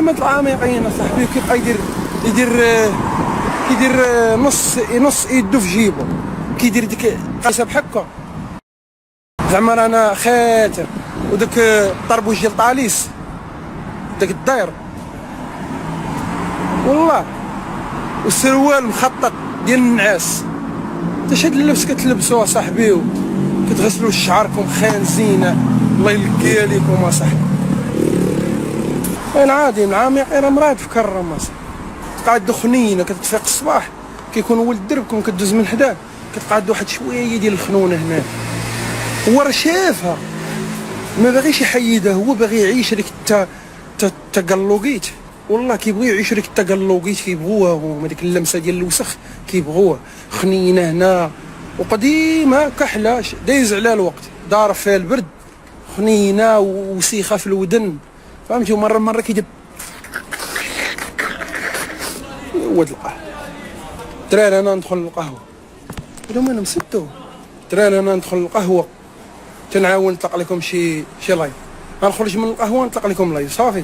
ما العميقين اصاحبي كيبقى يدير نص يدو في جيبو، كيدير ديك قاسه بحكا زعما رانا خاتر، وداك الطربوش ديال طاليس داك الداير والله، والسروال مخطط ديال النعاس. انت شاد اللبس كتلبسوه صاحبي وكتغسلوا شعركم خانزينه، الله يلقي عليكم اصاحبي. انا عادي العميق راه مراد في كرم اصاحبي، تقعد خنينه كتفيق الصباح كيكون ولد دربكم كدوز من حداه كتقعد واحد شويه ديال الخنونه هنا، هو راه شافها ما باغيش يحيدها، هو باغي يعيش هذيك التقلقيت، والله كيبغيو يعيشوا ديك التقلقيت كيبغوها هما، ديك اللمسه ديال الوسخ كيبغوها، خنينه هنا وقديمه كحله دايز على الوقت، دار فيها البرد خنينه وسيخه في الودن فهمتي، مره كيدب ود القهوه. دراري انا ندخل للقهوه، هما انا مسدو، دراري انا ندخل للقهوه تنعاون نطلق لكم شي لايف، غنخرج من القهوه نطلق لكم لايف صافي.